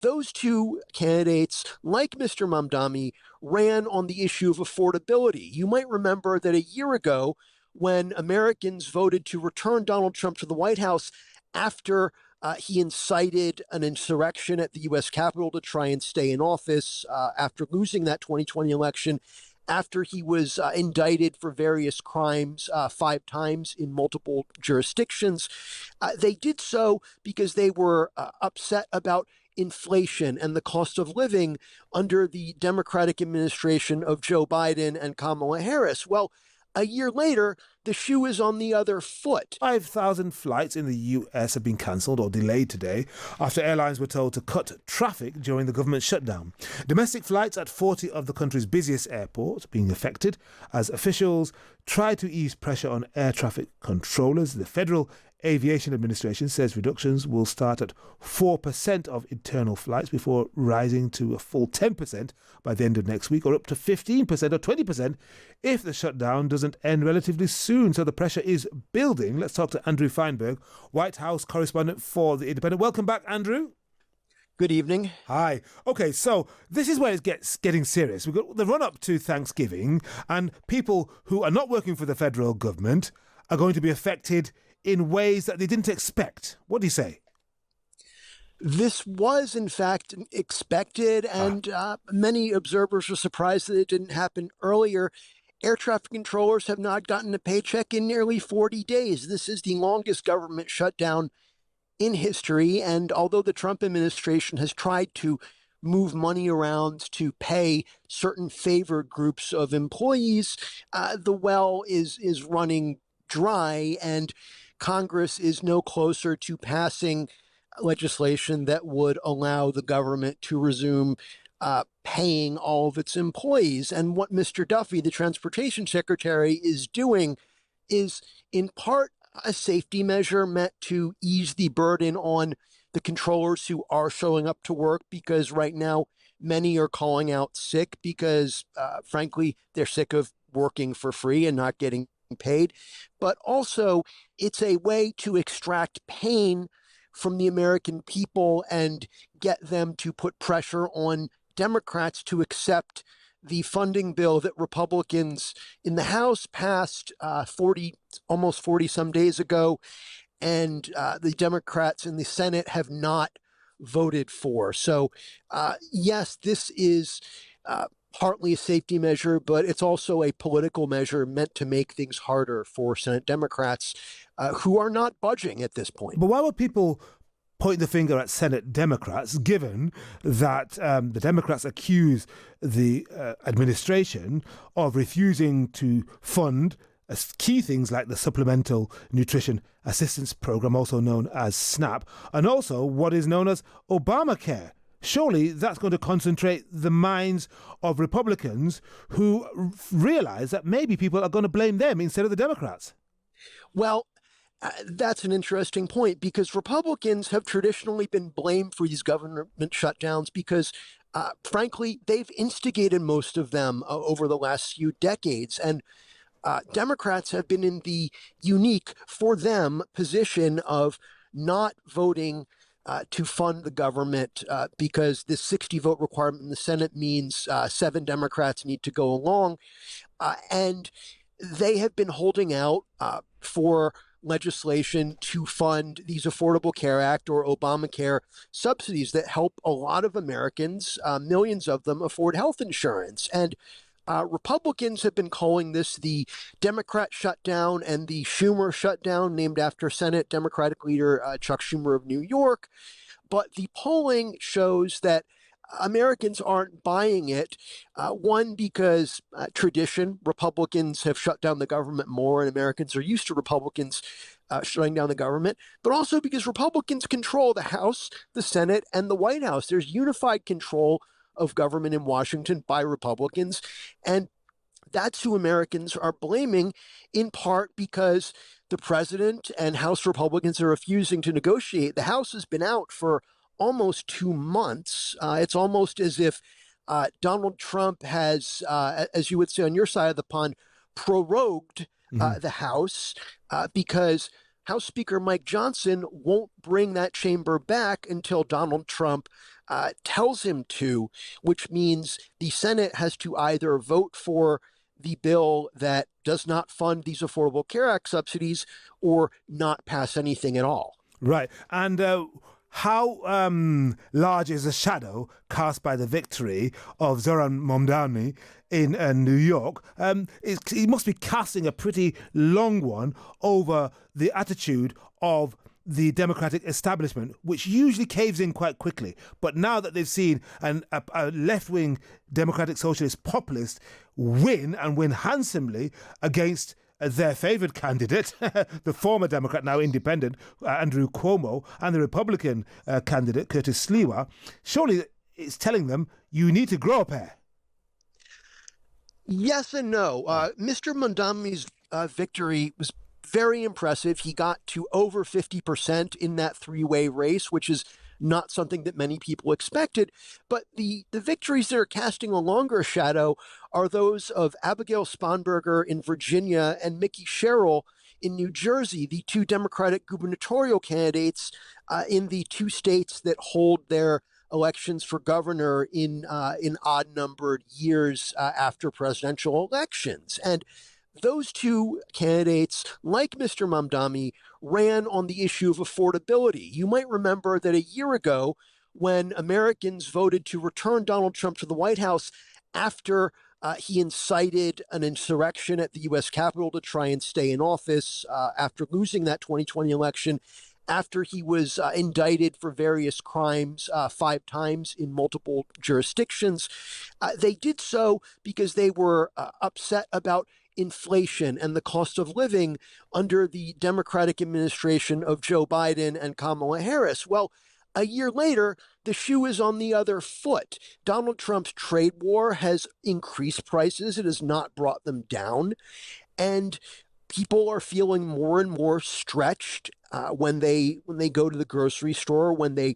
those two candidates, like Mr. Mamdani, ran on the issue of affordability. You might remember that a year ago, when Americans voted to return Donald Trump to the White House after he incited an insurrection at the U.S. Capitol to try and stay in office after losing that 2020 election, after he was indicted for various crimes 5 times in multiple jurisdictions. They did so because they were upset about inflation and the cost of living under the Democratic administration of Joe Biden and Kamala Harris. Well, a year later, the shoe is on the other foot. 5,000 flights in the US have been cancelled or delayed today after airlines were told to cut traffic during the government shutdown. Domestic flights at 40 of the country's busiest airports being affected as officials try to ease pressure on air traffic controllers. The Federal Aviation Administration says reductions will start at 4% of internal flights before rising to a full 10% by the end of next week, or up to 15% or 20% if the shutdown doesn't end relatively soon. So the pressure is building. Let's talk to Andrew Feinberg, White House correspondent for The Independent. Welcome back, Andrew. Good evening. Hi. Okay, so this is where it gets getting serious. We've got the run-up to Thanksgiving, and people who are not working for the federal government are going to be affected in ways that they didn't expect. What do you say? This was, in fact, expected, and many observers were surprised that it didn't happen earlier. Air traffic controllers have not gotten a paycheck in nearly 40 days. This is the longest government shutdown in history, and although the Trump administration has tried to move money around to pay certain favored groups of employees, the well is running dry, and Congress is no closer to passing legislation that would allow the government to resume paying all of its employees. And what Mr. Duffy, the transportation secretary, is doing is in part a safety measure meant to ease the burden on the controllers who are showing up to work, because right now many are calling out sick because, frankly, they're sick of working for free and not getting paid. But also, it's a way to extract pain from the American people and get them to put pressure on Democrats to accept the funding bill that Republicans in the House passed almost 40 some days ago, and the Democrats in the Senate have not voted for. So, yes, this is partly a safety measure, but it's also a political measure meant to make things harder for Senate Democrats who are not budging at this point. But why would people point the finger at Senate Democrats, given that the Democrats accuse the administration of refusing to fund key things like the Supplemental Nutrition Assistance Program, also known as SNAP, and also what is known as Obamacare? Surely that's going to concentrate the minds of Republicans who realize that maybe people are going to blame them instead of the Democrats. Well, that's an interesting point, because Republicans have traditionally been blamed for these government shutdowns because, frankly, they've instigated most of them over the last few decades. And Democrats have been in the unique, for them, position of not voting to fund the government because this 60-vote requirement in the Senate means 7 Democrats need to go along. And they have been holding out for legislation to fund these Affordable Care Act or Obamacare subsidies that help a lot of Americans, millions of them, afford health insurance. And Republicans have been calling this the Democrat shutdown and the Schumer shutdown, named after Senate Democratic leader Chuck Schumer of New York. But the polling shows that Americans aren't buying it. One, because tradition, Republicans have shut down the government more, and Americans are used to Republicans shutting down the government, but also because Republicans control the House, the Senate, and the White House. There's unified control of government in Washington by Republicans, and that's who Americans are blaming, in part because the president and House Republicans are refusing to negotiate. The House has been out for almost 2 months. It's almost as if Donald Trump has, as you would say on your side of the pond, prorogued the House because House Speaker Mike Johnson won't bring that chamber back until Donald Trump tells him to, which means the Senate has to either vote for the bill that does not fund these Affordable Care Act subsidies or not pass anything at all. Right. And how large is the shadow cast by the victory of Zoran Momdani in New York? He must be casting a pretty long one over the attitude of the Democratic establishment, which usually caves in quite quickly. But now that they've seen a left-wing Democratic Socialist populist win, and win handsomely against their favoured candidate, the former Democrat, now independent, Andrew Cuomo, and the Republican candidate, Curtis Sliwa, surely it's telling them, you need to grow a pair. Yes and no. Mr. Mondami's victory was very impressive. He got to over 50% in that three-way race, which is not something that many people expected. But the victories that are casting a longer shadow are those of Abigail Spanberger in Virginia and Mickey Sherrill in New Jersey, the two Democratic gubernatorial candidates in the two states that hold their elections for governor in odd-numbered years after presidential elections. And those two candidates, like Mr. Mamdani, ran on the issue of affordability. You might remember that a year ago, when Americans voted to return Donald Trump to the White House after he incited an insurrection at the U.S. Capitol to try and stay in office after losing that 2020 election, after he was indicted for various crimes 5 times in multiple jurisdictions. They did so because they were upset about inflation and the cost of living under the Democratic administration of Joe Biden and Kamala Harris. Well, a year later, the shoe is on the other foot. Donald Trump's trade war has increased prices. It has not brought them down. And people are feeling more and more stretched when they go to the grocery store, when they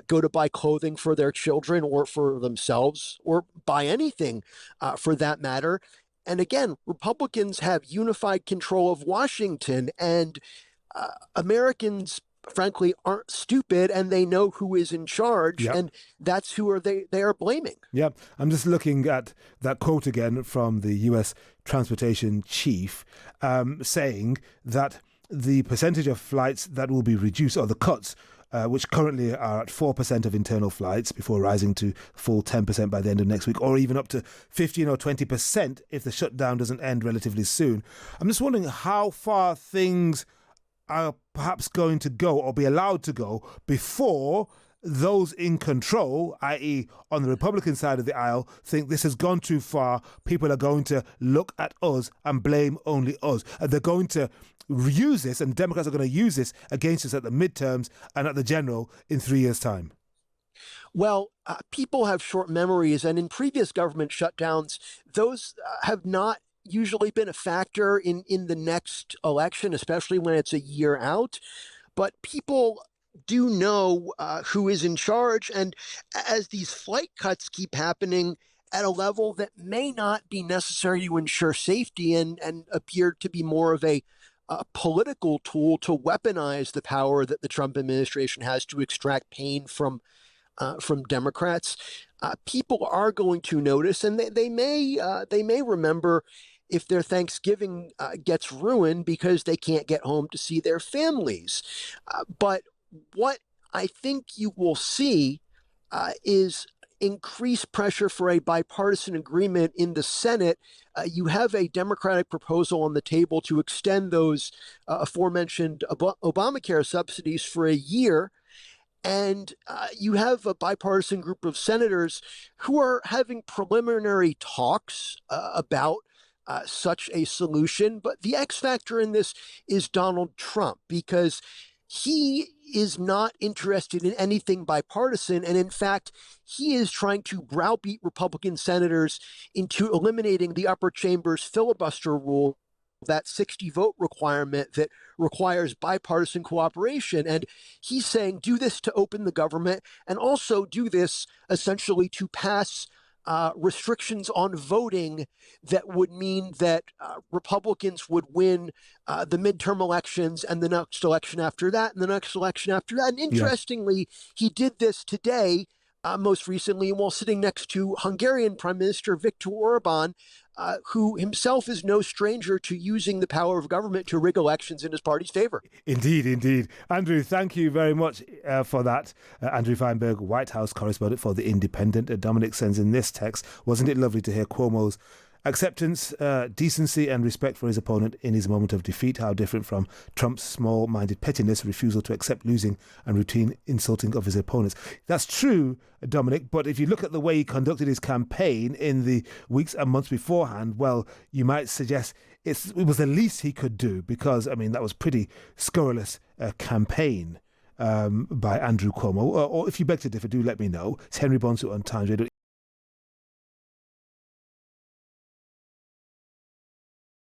go to buy clothing for their children or for themselves, or buy anything for that matter. And again, Republicans have unified control of Washington, and Americans, frankly, aren't stupid, and they know who is in charge, and that's who they are blaming. Yeah, I'm just looking at that quote again from the U.S. transportation chief saying that the percentage of flights that will be reduced, or the cuts, which currently are at 4% of internal flights before rising to full 10% by the end of next week, or even up to 15 or 20% if the shutdown doesn't end relatively soon. I'm just wondering how far things are perhaps going to go or be allowed to go before those in control, i.e. on the Republican side of the aisle, think this has gone too far. People are going to look at us and blame only us. And they're going to use this, and Democrats are going to use this against us at the midterms and at the general in 3 years' time. Well, people have short memories, and in previous government shutdowns, those have not usually been a factor in the next election, especially when it's a year out. But people do know who is in charge, and as these flight cuts keep happening at a level that may not be necessary to ensure safety and appear to be more of a political tool to weaponize the power that the Trump administration has to extract pain from Democrats, people are going to notice, and they may remember if their Thanksgiving gets ruined because they can't get home to see their families. But what I think you will see is increased pressure for a bipartisan agreement in the Senate. You have a Democratic proposal on the table to extend those aforementioned Obamacare subsidies for a year. And you have a bipartisan group of senators who are having preliminary talks about such a solution. But the X factor in this is Donald Trump, because he is not interested in anything bipartisan. And in fact, he is trying to browbeat Republican senators into eliminating the upper chamber's filibuster rule, that 60 vote requirement that requires bipartisan cooperation. And he's saying, do this to open the government, and also do this essentially to pass restrictions on voting that would mean that Republicans would win the midterm elections and the next election after that and the next election after that. And interestingly, he did this today most recently, while sitting next to Hungarian Prime Minister Viktor Orban, who himself is no stranger to using the power of government to rig elections in his party's favor. Indeed, indeed. Andrew, thank you very much for that. Andrew Feinberg, White House correspondent for The Independent. Dominic sends in this text. Wasn't it lovely to hear Cuomo's acceptance, decency and respect for his opponent in his moment of defeat? How different from Trump's small-minded pettiness, refusal to accept losing and routine insulting of his opponents. That's true, Dominic, but if you look at the way he conducted his campaign in the weeks and months beforehand, well, you might suggest it was the least he could do, because, I mean, that was pretty scurrilous campaign by Andrew Cuomo. Or if you beg to differ, do let me know. It's Henry Bonsu on Times Radio.